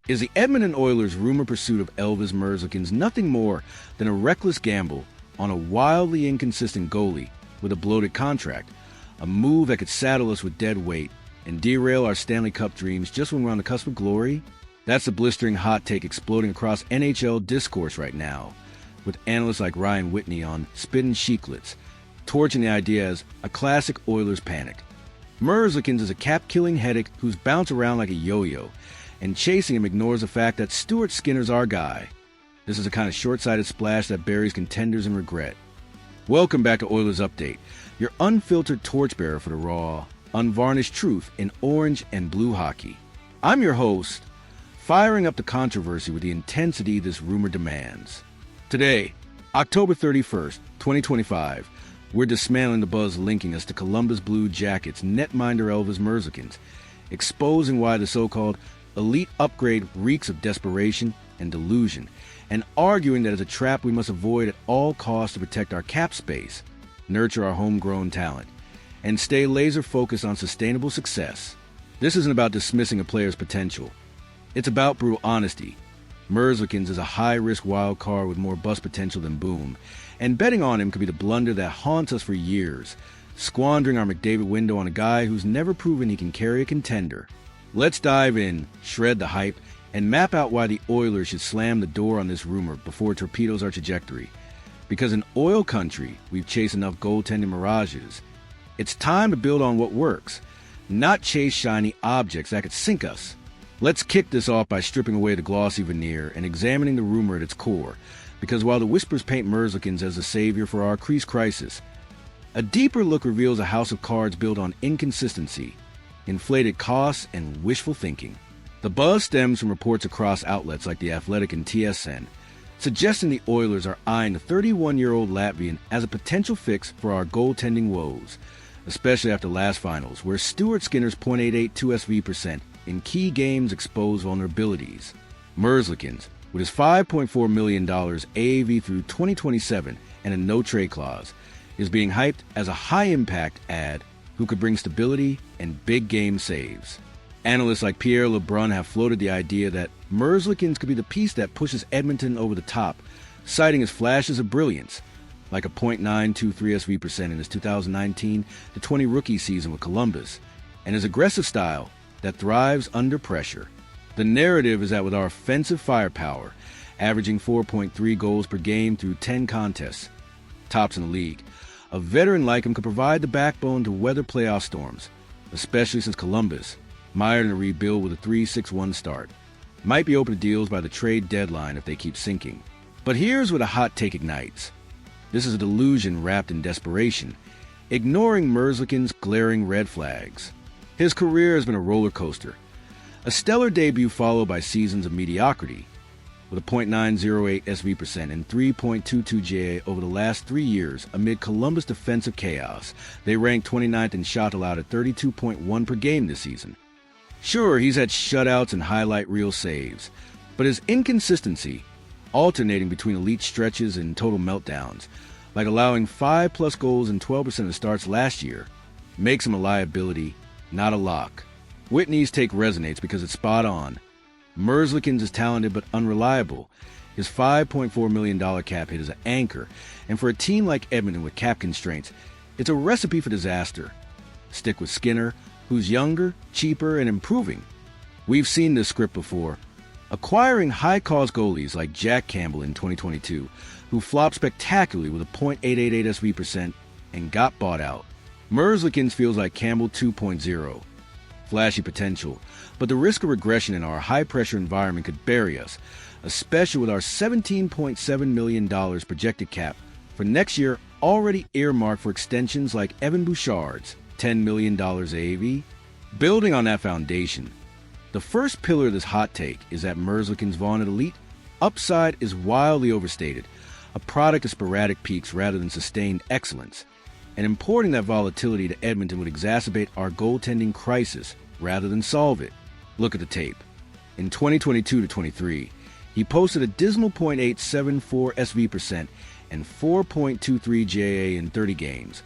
Is the Edmonton Oilers' rumored pursuit of Elvis Merzlikins nothing more than a reckless gamble on a wildly inconsistent goalie with a bloated contract, a move that could saddle us with dead weight and derail our Stanley Cup dreams just when we're on the cusp of glory? That's the blistering hot take exploding across NHL discourse right now, with analysts like Ryan Whitney on Spittin' Sheeklets torching the idea as a classic Oilers panic. Merzlikins is a cap-killing headache who's bounced around like a yo-yo, and chasing him ignores the fact that Stuart Skinner's our guy. This is a kind of short-sighted splash that buries contenders in regret. Welcome back to Oilers Update, your unfiltered torchbearer for the raw, unvarnished truth in orange and blue hockey. I'm your host, firing up the controversy with the intensity this rumor demands. Today, October 31st, 2025, we're dismantling the buzz linking us to Columbus Blue Jackets netminder Elvis Merzlikins, exposing why the so-called elite upgrade reeks of desperation and delusion, and arguing that it's a trap we must avoid at all costs to protect our cap space, nurture our homegrown talent, and stay laser-focused on sustainable success. This isn't about dismissing a player's potential. It's about brutal honesty. Merzlikins is a high-risk wild card with more bust potential than boom, and betting on him could be the blunder that haunts us for years, squandering our Mcdavid'S window on a guy who's never proven he can carry a contender. Let's dive in, shred the hype, and map out why the Oilers should slam the door on this rumor before it torpedoes our trajectory. Because in oil country, we've chased enough goaltending mirages. It's time to build on what works, not chase shiny objects that could sink us. Let's kick this off by stripping away the glossy veneer and examining the rumor at its core, because while the whispers paint Merzlikins as the savior for our crease crisis, a deeper look reveals a house of cards built on inconsistency, inflated costs, and wishful thinking. The buzz stems from reports across outlets like The Athletic and TSN, suggesting the Oilers are eyeing the 31-year-old Latvian as a potential fix for our goaltending woes, especially after last finals, where Stuart Skinner's .882 SV% in key games exposed vulnerabilities. Merzlikins, with his $5.4 million AAV through 2027 and a no-trade clause, is being hyped as a high-impact ad who could bring stability and big-game saves. Analysts like Pierre LeBrun have floated the idea that Merzlikins could be the piece that pushes Edmonton over the top, citing his flashes of brilliance, like a .923 SV% in his 2019-20 rookie season with Columbus, and his aggressive style that thrives under pressure. The narrative is that with our offensive firepower, averaging 4.3 goals per game through 10 contests, tops in the league, a veteran like him could provide the backbone to weather playoff storms, especially since Columbus, mired in a rebuild with a 3-6-1 start, might be open to deals by the trade deadline if they keep sinking. But here's where the hot take ignites. This is a delusion wrapped in desperation, ignoring Merzlikins' glaring red flags. His career has been a roller coaster, a stellar debut followed by seasons of mediocrity. With a .908 SV% and 3.22 GA over the last 3 years amid Columbus defensive chaos, they ranked 29th in shot allowed at 32.1 per game this season. Sure, he's had shutouts and highlight reel saves, but his inconsistency, alternating between elite stretches and total meltdowns, like allowing 5+ goals in 12% of starts last year, makes him a liability, not a lock. Whitney's take resonates because it's spot on. Merzlikins is talented but unreliable. His $5.4 million cap hit is an anchor, and for a team like Edmonton with cap constraints, it's a recipe for disaster. Stick with Skinner, who's younger, cheaper, and improving. We've seen this script before. Acquiring high-cost goalies like Jack Campbell in 2022, who flopped spectacularly with a .888 SV% and got bought out. Merzlikins feels like Campbell 2.0. Flashy potential, but the risk of regression in our high-pressure environment could bury us, especially with our $17.7 million projected cap for next year already earmarked for extensions like Evan Bouchard's $10 million AAV. Building on that foundation, the first pillar of this hot take is that Merzlikins' vaunted elite upside is wildly overstated, a product of sporadic peaks rather than sustained excellence, and importing that volatility to Edmonton would exacerbate our goaltending crisis rather than solve it. Look at the tape. In 2022-23, he posted a dismal .874 SV% and 4.23 JA in 30 games,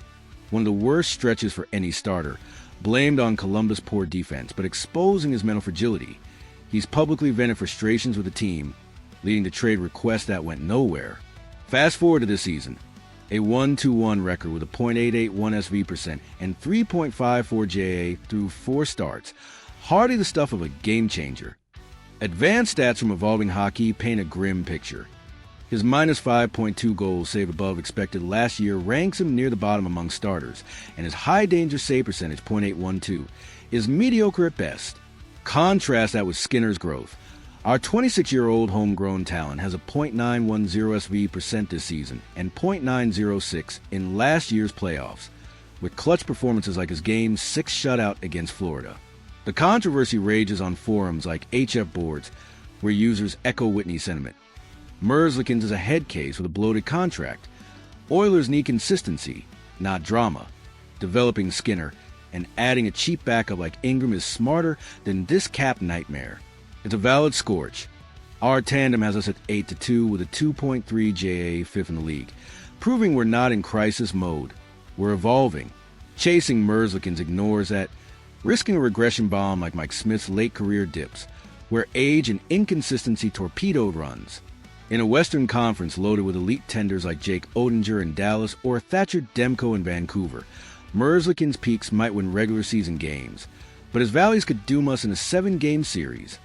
one of the worst stretches for any starter, blamed on Columbus' poor defense, but exposing his mental fragility. He's publicly vented frustrations with the team, leading to trade requests that went nowhere. Fast forward to this season, a 1-2-1 record with a .881 SV% and 3.54 JA through 4 starts. Hardly the stuff of a game changer. Advanced stats from Evolving Hockey paint a grim picture. His minus 5.2 goals saved above expected last year ranks him near the bottom among starters, and his high danger save percentage, .812, is mediocre at best. Contrast that with Skinner's growth. Our 26-year-old homegrown talent has a .910 SV% this season and .906 in last year's playoffs, with clutch performances like his Game 6 shutout against Florida. The controversy rages on forums like HF boards, where users echo Whitney's sentiment. Merzlikins is a head case with a bloated contract. Oilers need consistency, not drama. Developing Skinner and adding a cheap backup like Ingram is smarter than this cap nightmare. It's a valid scorch. Our tandem has us at 8-2 with a 2.3 JA, 5th in the league, proving we're not in crisis mode. We're evolving. Chasing Merzlikins ignores that, risking a regression bomb like Mike Smith's late career dips, where age and inconsistency torpedoed runs. In a Western Conference loaded with elite tenders like Jake Oettinger in Dallas or Thatcher Demko in Vancouver, Merzlikins' peaks might win regular season games, but his valleys could doom us in a 7-game series,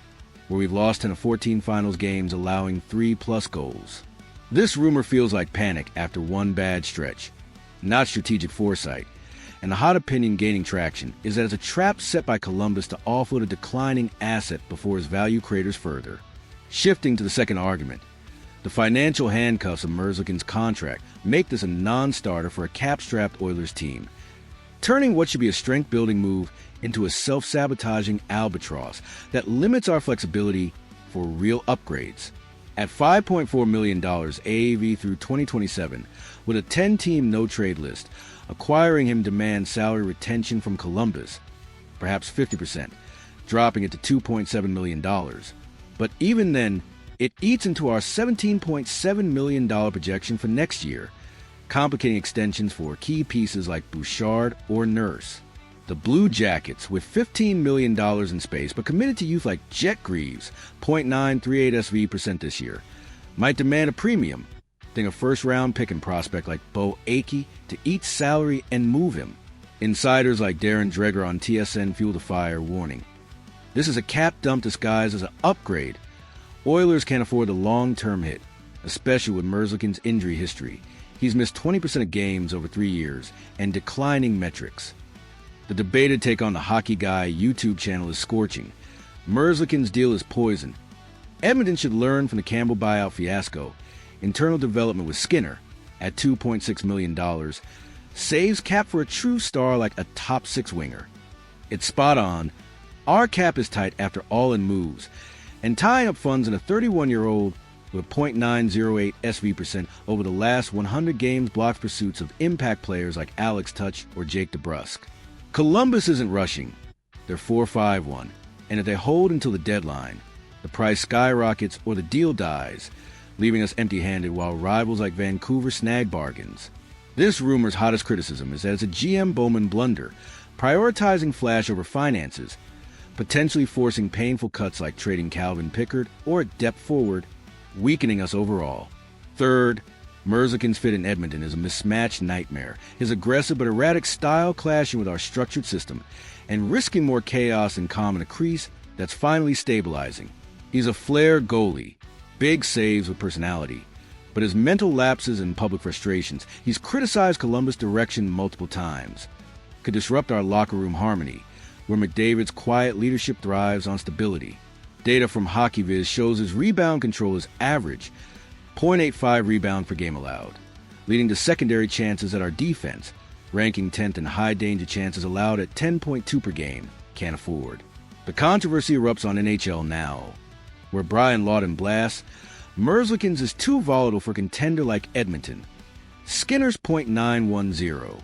where we've lost 10 of 14 finals games, allowing 3+ goals. This rumor feels like panic after one bad stretch, not strategic foresight, and the hot opinion gaining traction is that it's a trap set by Columbus to offload a declining asset before his value craters further. Shifting to the second argument, the financial handcuffs of Merzlikins' contract make this a non-starter for a cap-strapped Oilers team, turning what should be a strength-building move into a self-sabotaging albatross that limits our flexibility for real upgrades. At $5.4 million AAV through 2027, with a 10-team no-trade list, acquiring him demands salary retention from Columbus, perhaps 50%, dropping it to $2.7 million. But even then, it eats into our $17.7 million projection for next year, complicating extensions for key pieces like Bouchard or Nurse. The Blue Jackets, with $15 million in space but committed to youth like Jet Greaves, .938 SV% this year, might demand a premium, think a first-round pick and prospect like Bo Akey to eat salary and move him. Insiders like Darren Dreger on TSN fuel the fire, warning, this is a cap dump disguised as an upgrade. Oilers can't afford the long-term hit, especially with Merzlikins' injury history. He's missed 20% of games over 3 years and declining metrics. The debated take on the Hockey Guy YouTube channel is scorching. Merzlikins' deal is poison. Edmonton should learn from the Campbell buyout fiasco. Internal development with Skinner, at $2.6 million, saves cap for a true star like a top 6 winger. It's spot on. Our cap is tight after all-in moves, and tying up funds in a 31-year-old with .908 SV% over the last 100 games blocks pursuits of impact players like Alex Touch or Jake DeBrusk. Columbus isn't rushing. They're 4-5-1, and if they hold until the deadline, the price skyrockets or the deal dies, leaving us empty-handed while rivals like Vancouver snag bargains. This rumor's hottest criticism is that it's a GM Bowman blunder, prioritizing flash over finances, potentially forcing painful cuts like trading Calvin Pickard or a depth forward, weakening us overall. Third, Merzlikins' fit in Edmonton is a mismatched nightmare, his aggressive but erratic style clashing with our structured system, and risking more chaos than calm in a crease that's finally stabilizing. He's a flair goalie, big saves with personality, but his mental lapses and public frustrations, he's criticized Columbus' direction multiple times, could disrupt our locker room harmony, where Mcdavid'S quiet leadership thrives on stability. Data from HockeyViz shows his rebound control is average, .85 rebound per game allowed, leading to secondary chances at our defense, ranking 10th in high danger chances allowed at 10.2 per game. Can't afford. The controversy erupts on NHL Now, where Brian Lawton blasts, Merzlikins is too volatile for a contender like Edmonton. Skinner's .910